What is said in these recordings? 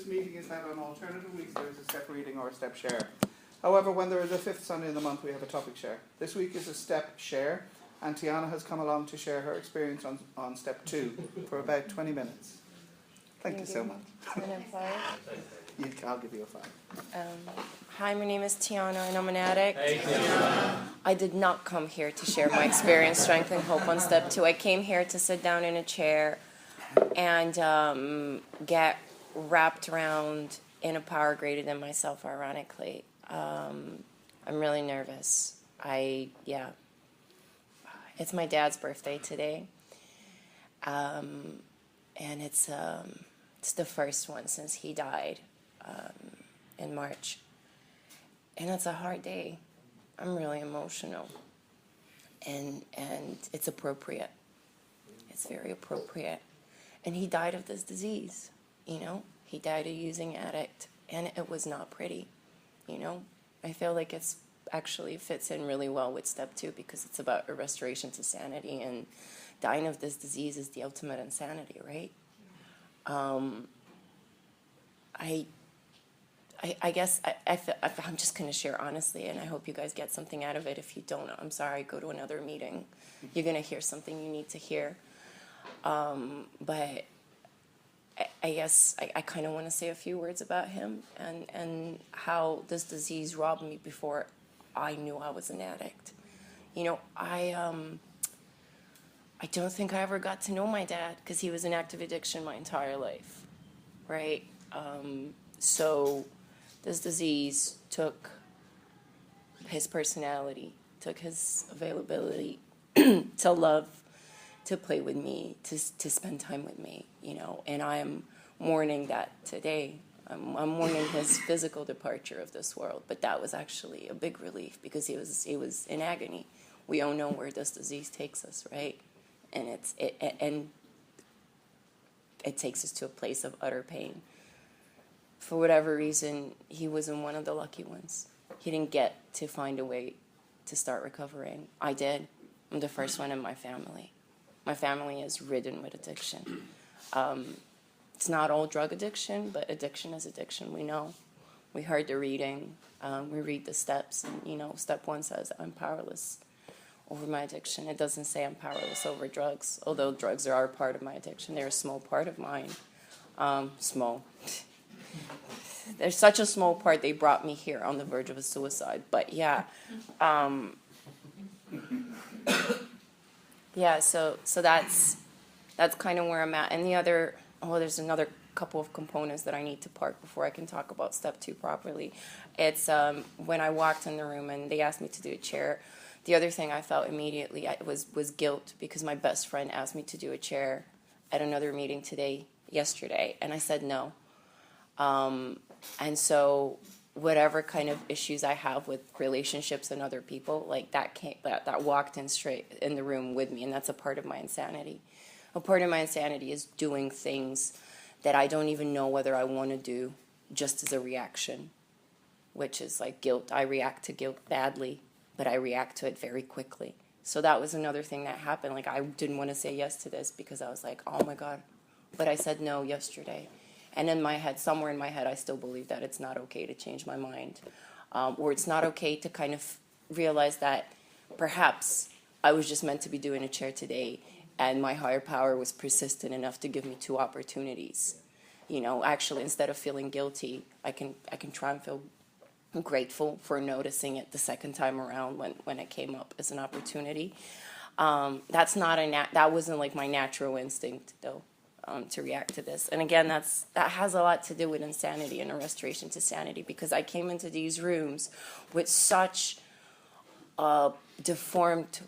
this meeting is that on alternative weeks there is a step reading or a step share. However, when there is a fifth Sunday in the month, we have a topic share. This week is a step share, and Tiana has come along to share her experience on step 2 for about 20 minutes. Thank you so much. I'll give you a 5. Hi, my name is Tiana, and I'm an addict. Hey, Tiana. I did not come here to share my experience, strength, and hope on step 2. I came here to sit down in a chair and get wrapped around in a power greater than myself, ironically. I'm really nervous. It's my dad's birthday today. And it's the first one since he died in March. And it's a hard day. I'm really emotional. And it's appropriate. It's very appropriate. And he died of this disease, you know? He died a using addict, and it was not pretty, you know? I feel like it's actually fits in really well with step 2 because it's about a restoration to sanity, and dying of this disease is the ultimate insanity, right? I guess I'm just going to share honestly, and I hope you guys get something out of it. If you don't, I'm sorry, go to another meeting. You're going to hear something you need to hear. But I guess I kind of want to say a few words about him and how this disease robbed me before I knew I was an addict. You know, I don't think I ever got to know my dad because he was in active addiction my entire life, right? So this disease took his personality, took his availability to love, to play with me, to spend time with me, you know. And I am mourning that today. I'm mourning his physical departure of this world, but that was actually a big relief because he was in agony. We all know where this disease takes us, right? And it takes us to a place of utter pain. For whatever reason, he wasn't one of the lucky ones. He didn't get to find a way to start recovering. I did. I'm the first one in my family. My family is ridden with addiction. It's not all drug addiction, but addiction is addiction. We know. We heard the reading. We read the steps. And, you know, step 1 says, I'm powerless over my addiction. It doesn't say I'm powerless over drugs, although drugs are a part of my addiction. They're a small part of mine. Small. They're such a small part, they brought me here on the verge of a suicide. But, yeah. Yeah, so that's kind of where I'm at. And there's another couple of components that I need to park before I can talk about step 2 properly. It's when I walked in the room and they asked me to do a chair. The other thing I felt immediately was guilt because my best friend asked me to do a chair at another meeting yesterday, and I said no. And so whatever kind of issues I have with relationships and other people, like that walked in straight in the room with me, and that's a part of my insanity. A part of my insanity is doing things that I don't even know whether I want to do just as a reaction, which is like guilt. I react to guilt badly, but I react to it very quickly. So that was another thing that happened. Like I didn't want to say yes to this because I was like, oh my God. But I said no yesterday. And in my head, somewhere in my head, I still believe that it's not okay to change my mind. Or it's not okay to kind of realize that perhaps I was just meant to be doing a chair today and my higher power was persistent enough to give me 2 opportunities. You know, actually, instead of feeling guilty, I can try and feel grateful for noticing it the second time around when it came up as an opportunity. That wasn't like my natural instinct, though. To react to this. And again, that has a lot to do with insanity and a restoration to sanity because I came into these rooms with such deformed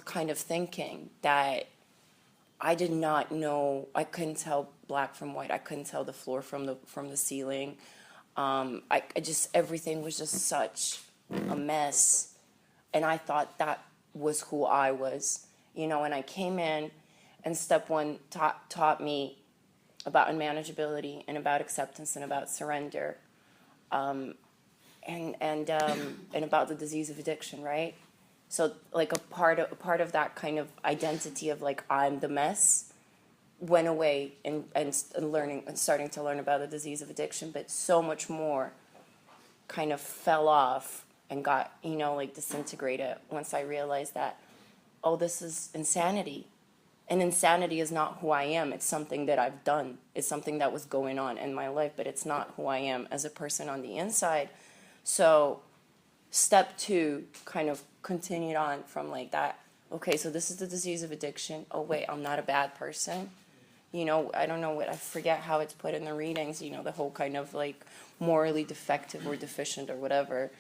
kind of thinking that I did not know. I couldn't tell black from white. I couldn't tell the floor from the ceiling. Everything was just such a mess. And I thought that was who I was, you know, and I came in. And step 1 taught me about unmanageability and about acceptance and about surrender, and about the disease of addiction, right? So like a part of that kind of identity of like I'm the mess went away and learning and starting to learn about the disease of addiction, but so much more kind of fell off and got, like disintegrated once I realized that, oh, this is insanity. And insanity is not who I am. It's something that I've done. It's something that was going on in my life, but it's not who I am as a person on the inside. So step 2 kind of continued on from like that. Okay, so this is the disease of addiction. Oh, wait, I'm not a bad person. I don't know I forget how it's put in the readings, the whole kind of like morally defective or deficient or whatever,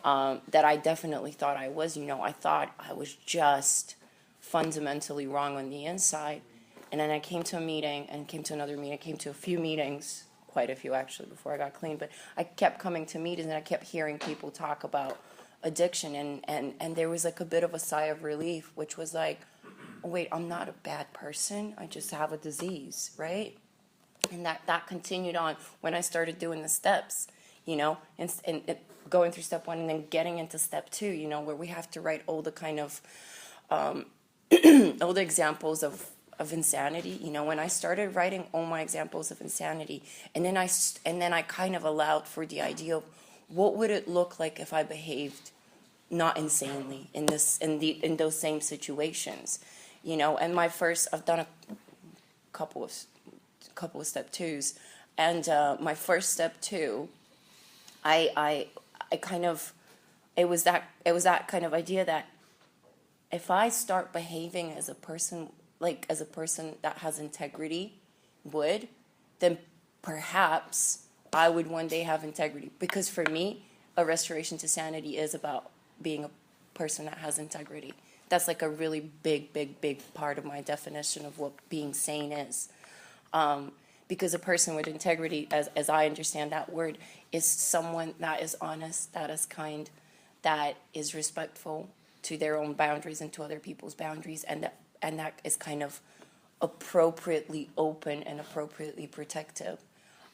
that I definitely thought I was. I thought I was just fundamentally wrong on the inside. And then I came to a meeting and came to another meeting. I came to a few meetings, quite a few actually, before I got clean. But I kept coming to meetings and I kept hearing people talk about addiction. And there was like a bit of a sigh of relief, which was like, oh, wait, I'm not a bad person. I just have a disease, right? And that continued on when I started doing the steps, and going through step 1 and then getting into step 2, where we have to write all the kind of all the examples of insanity. When I started writing all my examples of insanity, and then I kind of allowed for the idea of what would it look like if I behaved not insanely in those same situations, And I've done a couple of step 2s, and my first step 2, I kind of it was that kind of idea that if I start behaving as a person that has integrity then perhaps I would one day have integrity. Because for me, a restoration to sanity is about being a person that has integrity. That's like a really big part of my definition of what being sane is. Because a person with integrity, as I understand that word, is someone that is honest, that is kind, that is respectful to their own boundaries and to other people's boundaries, and that is kind of appropriately open and appropriately protective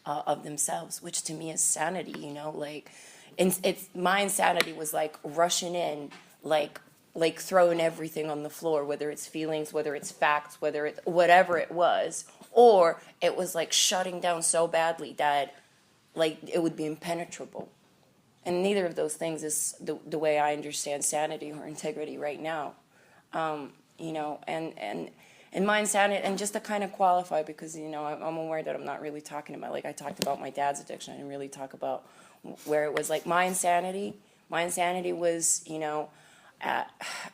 of themselves, which to me is sanity. My insanity was like rushing in, like throwing everything on the floor, whether it's feelings, whether it's facts, whatever it was, or it was like shutting down so badly that like it would be impenetrable. And neither of those things is the way I understand sanity or integrity right now. And my insanity, and just to kind of qualify, because, I'm aware that I'm not really talking about, like I talked about my dad's addiction, I didn't really talk about where it was like my insanity was, I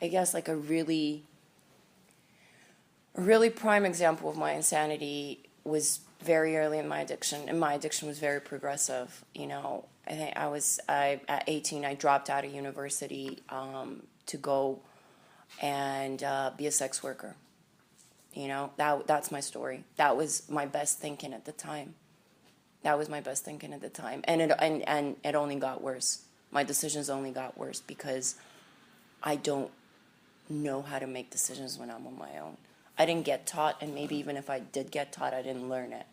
guess like a really prime example of my insanity was very early in my addiction, and my addiction was very progressive. I think at 18, I dropped out of university to go and be a sex worker. That's my story. That was my best thinking at the time. And it only got worse. My decisions only got worse because I don't know how to make decisions when I'm on my own. I didn't get taught, and maybe even if I did get taught, I didn't learn it.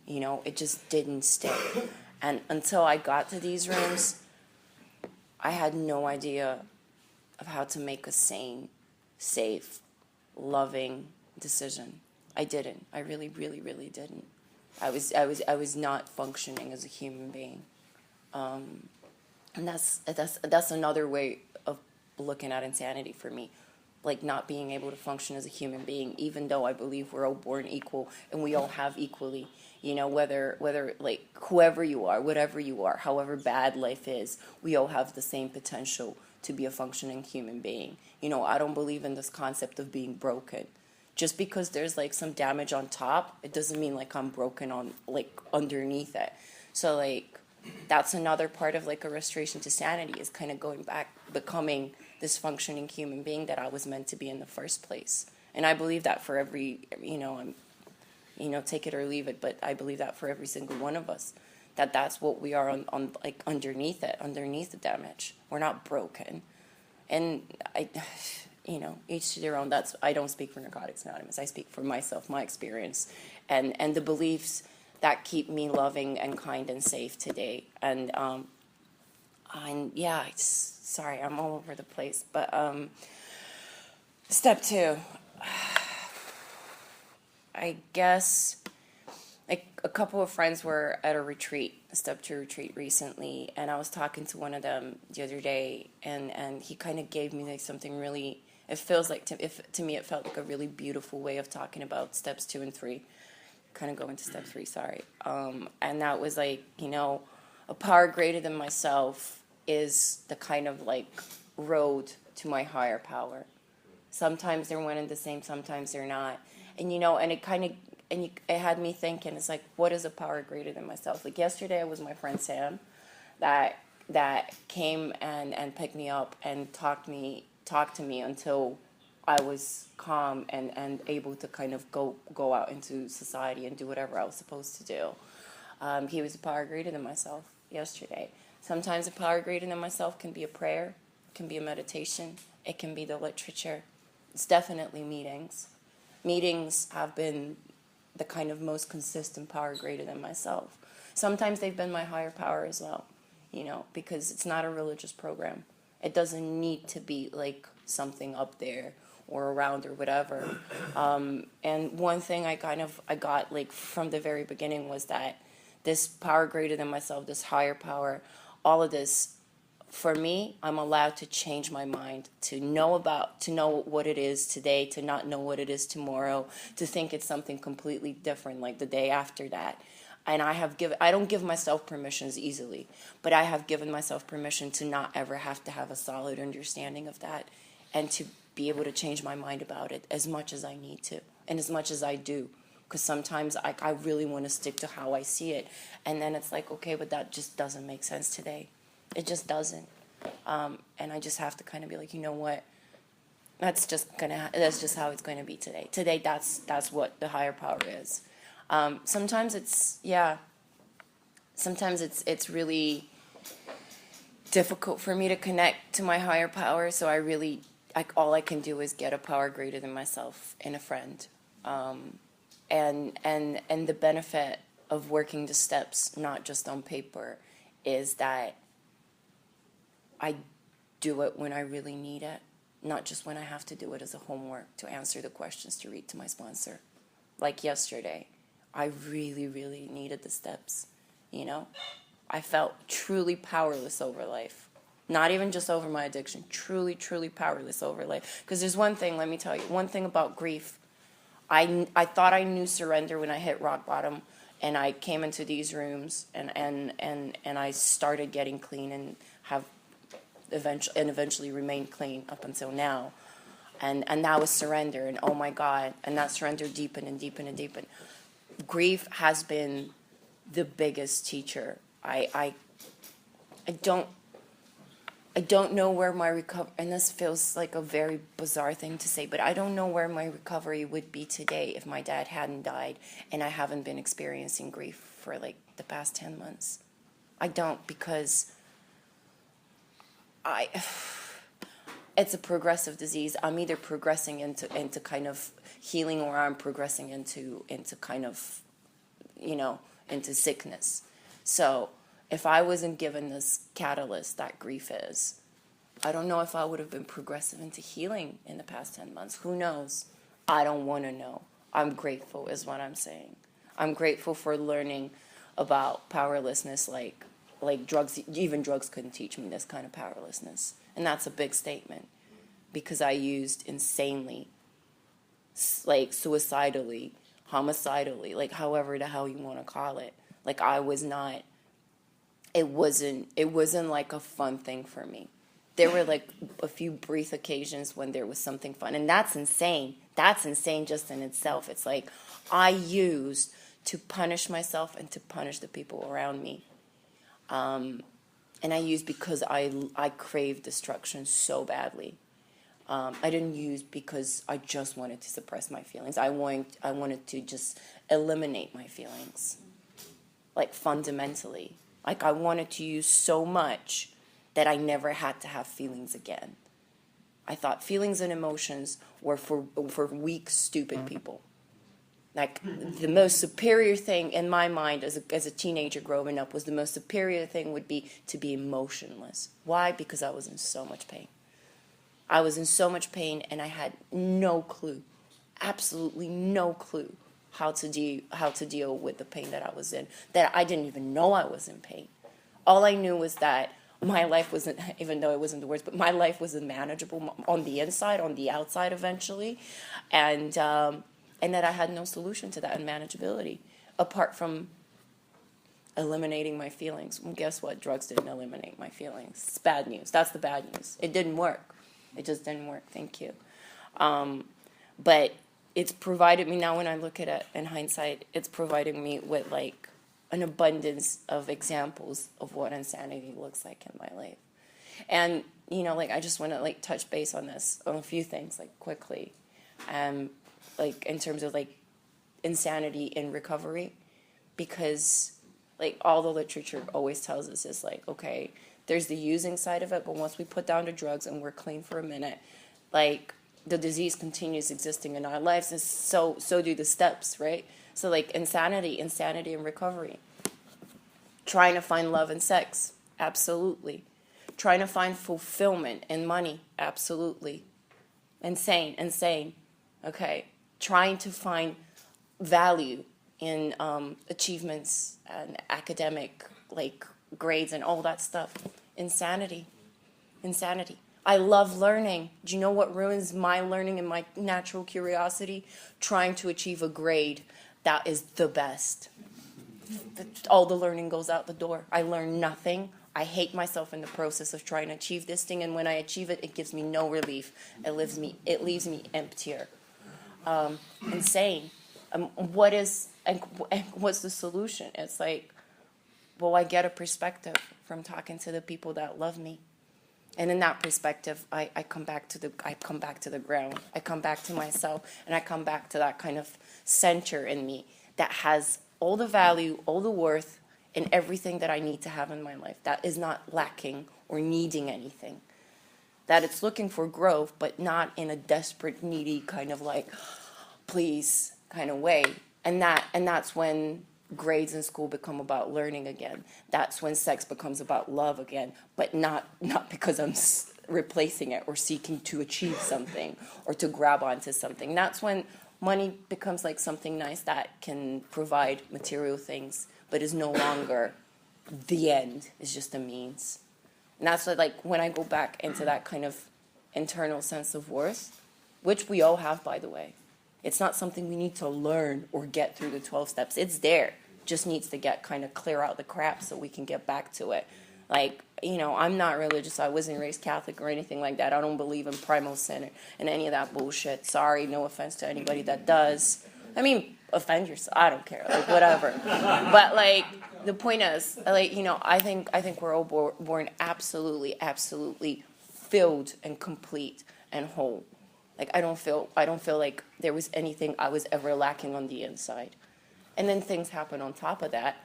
It just didn't stick. And until I got to these rooms, I had no idea of how to make a sane, safe, loving decision. I didn't. I really, really, really didn't. I was not functioning as a human being. And that's another way of looking at insanity for me. Like not being able to function as a human being, even though I believe we're all born equal and we all have equally, whether like whoever you are, whatever you are, however bad life is, we all have the same potential to be a functioning human being. I don't believe in this concept of being broken. Just because there's like some damage on top, it doesn't mean like I'm broken on like underneath it. So like that's another part of like a restoration to sanity, is kind of going back, becoming this functioning human being that I was meant to be in the first place. And I believe that for every, take it or leave it, but I believe that for every single one of us, that's what we are on like underneath the damage. We're not broken. And each to their own. I don't speak for Narcotics Anonymous. I speak for myself, my experience, and the beliefs that keep me loving and kind and safe today. And yeah, sorry, I'm all over the place. But step 2, I guess like a couple of friends were at a retreat, a step two retreat recently, and I was talking to one of them the other day, and he kind of gave me like something really. It feels like to me it felt like a really beautiful way of talking about steps 2 and 3. Kind of going to step 3, sorry. And that was like, a power greater than myself is the kind of like road to my higher power. Sometimes they're one and the same, sometimes they're not. And and it kind of it had me thinking. It's like, what is a power greater than myself? Like yesterday, it was my friend Sam that came and picked me up and talked to me until I was calm and able to kind of go out into society and do whatever I was supposed to do. He was a power greater than myself yesterday. Sometimes a power greater than myself can be a prayer, can be a meditation, it can be the literature. It's definitely meetings. Meetings have been the kind of most consistent power greater than myself. Sometimes they've been my higher power as well, because it's not a religious program. It doesn't need to be like something up there or around or whatever. And one thing I got like from the very beginning was that this power greater than myself, this higher power, all of this, for me, I'm allowed to change my mind, to know what it is today, to not know what it is tomorrow, to think it's something completely different like the day after that. And I don't give myself permissions easily, but I have given myself permission to not ever have to have a solid understanding of that, and to be able to change my mind about it as much as I need to, and as much as I do. Because sometimes I really want to stick to how I see it, and then it's like, okay, but that just doesn't make sense today. It just doesn't. And I just have to kind of be like, you know what? That's just how it's going to be today. Today, that's what the higher power is. Sometimes it's really difficult for me to connect to my higher power. So all I can do is get a power greater than myself in a friend. And the benefit of working the steps, not just on paper, is that I do it when I really need it, not just when I have to do it as a homework to answer the questions to read to my sponsor. Like yesterday, I really, really needed the steps, I felt truly powerless over life. Not even just over my addiction, truly, truly powerless over life. Because there's one thing, let me tell you, one thing about grief. I thought I knew surrender when I hit rock bottom, and I came into these rooms and I started getting clean and have eventually remained clean up until now. And that was surrender, and oh my God, and that surrender deepened and deepened and deepened. Grief has been the biggest teacher. I don't know where my recovery, and this feels like a very bizarre thing to say, but I don't know where my recovery would be today if my dad hadn't died and I haven't been experiencing grief for like the past 10 months. I don't, because it's a progressive disease. I'm either progressing into kind of healing, or I'm progressing into kind of, into sickness. So if I wasn't given this catalyst that grief is, I don't know if I would have been progressive into healing in the past 10 months. Who knows? I don't want to know. I'm grateful is what I'm saying. I'm grateful for learning about powerlessness, like drugs. Even drugs couldn't teach me this kind of powerlessness. And that's a big statement, because I used insanely, like suicidally, homicidally, like however the hell you want to call it. Like I was not, it wasn't like a fun thing for me. There were like a few brief occasions when there was something fun, and that's insane. That's insane just in itself. It's like I used to punish myself and to punish the people around me. And I used because I craved destruction so badly. I didn't use because I just wanted to suppress my feelings. I wanted to just eliminate my feelings, like fundamentally. Like I wanted to use so much that I never had to have feelings again. I thought feelings and emotions were for weak, stupid people. Like the most superior thing in my mind as a teenager growing up was the most superior thing would be to be emotionless. Why? Because I was in so much pain. And I had no clue, absolutely no clue how to deal with the pain that I was in, that I didn't even know I was in pain. All I knew was that my life wasn't, even though it wasn't the worst, but my life was manageable on the inside, on the outside eventually, and that I had no solution to that unmanageability apart from eliminating my feelings. Well, guess what? Drugs didn't eliminate my feelings. It's bad news. That's the bad news. It didn't work. It just didn't work. Thank you. But it's provided me, now when I look at it in hindsight, it's providing me with like an abundance of examples of what insanity looks like in my life. And, you know, like I just want to like touch base on this, on a few things like quickly. Like in terms of like insanity in recovery, because like all the literature always tells us is like, okay, there's the using side of it, but once we put down the drugs and we're clean for a minute, like the disease continues existing in our lives, and so do the steps, right? So like insanity and recovery. Trying to find love and sex, absolutely. Trying to find fulfillment in money, absolutely. Insane, okay. Trying to find value in achievements and academic like grades and all that stuff. Insanity. I love learning. Do you know what ruins my learning and my natural curiosity? Trying to achieve a grade that is the best. All the learning goes out the door. I learn nothing. I hate myself in the process of trying to achieve this thing, and when I achieve it, it gives me no relief. It leaves me emptier. Insane. What's the solution? It's like, well, I get a perspective from talking to the people that love me. And in that perspective, I come back to the ground. I come back to myself, and I come back to that kind of center in me that has all the value, all the worth, and everything that I need to have in my life. That is not lacking or needing anything. That it's looking for growth, but not in a desperate, needy kind of like, please kind of way. And that's when grades in school become about learning again. That's when sex becomes about love again, but not because I'm replacing it or seeking to achieve something or to grab onto something. That's when money becomes like something nice that can provide material things, but is no longer the end. It's just a means. And that's what, like, when I go back into that kind of internal sense of worth, which we all have, by the way. It's not something we need to learn or get through the 12 steps. It's there. Just needs to get kind of clear out the crap so we can get back to it. Like, you know, I'm not religious. I wasn't raised Catholic or anything like that. I don't believe in primal sin and any of that bullshit. Sorry, no offense to anybody that does. I mean, offend yourself. I don't care. Like, whatever. But, like, the point is, like, you know, I think we're all born absolutely filled and complete and whole. Like, I don't feel like there was anything I was ever lacking on the inside. And then things happen on top of that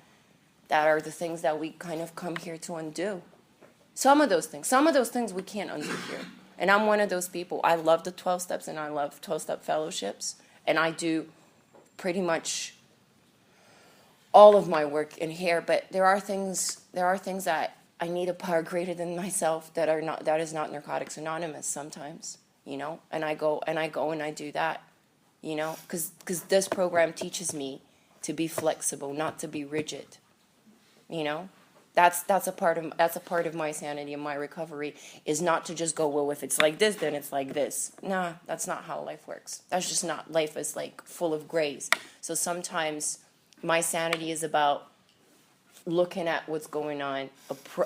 are the things that we kind of come here to undo. Some of those things we can't undo here. And I'm one of those people. I love the 12 steps and I love 12-step fellowships. And I do pretty much all of my work in here. But there are things that I need a power greater than myself that is not Narcotics Anonymous sometimes. You know, and I go and I do that, you know, because this program teaches me to be flexible, not to be rigid. You know, that's a part of my sanity and my recovery is not to just go, well, if it's like this, then it's like this. Nah, that's not how life works. That's just not, life is like full of grays. So sometimes my sanity is about looking at what's going on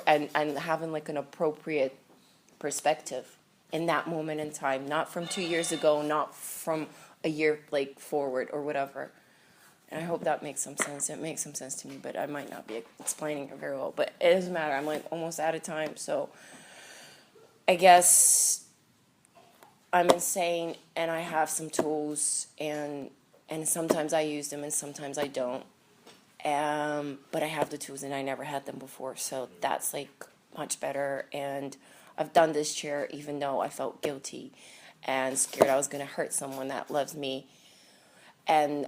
and having like an appropriate perspective in that moment in time, not from 2 years ago, not from a year like forward or whatever. And I hope that makes some sense. It makes some sense to me, but I might not be explaining it very well. But it doesn't matter. I'm like almost out of time, so I guess I'm insane, and I have some tools, and sometimes I use them, and sometimes I don't. But I have the tools, and I never had them before, so that's like much better. And I've done this chair even though I felt guilty and scared I was going to hurt someone that loves me. And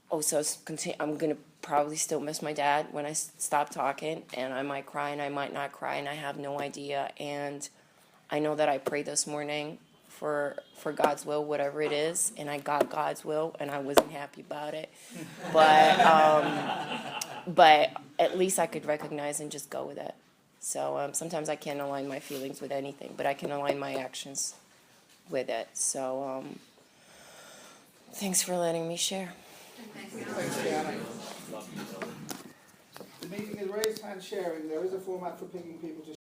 also, I'm going to probably still miss my dad when I stop talking, and I might cry and I might not cry, and I have no idea. And I know that I prayed this morning for God's will, whatever it is, and I got God's will, and I wasn't happy about it. But at least I could recognize and just go with it. So sometimes I can't align my feelings with anything, but I can align my actions with it. So thanks for letting me share. Thanks, Tiana. The meeting is raised hand sharing. There is a format for picking people to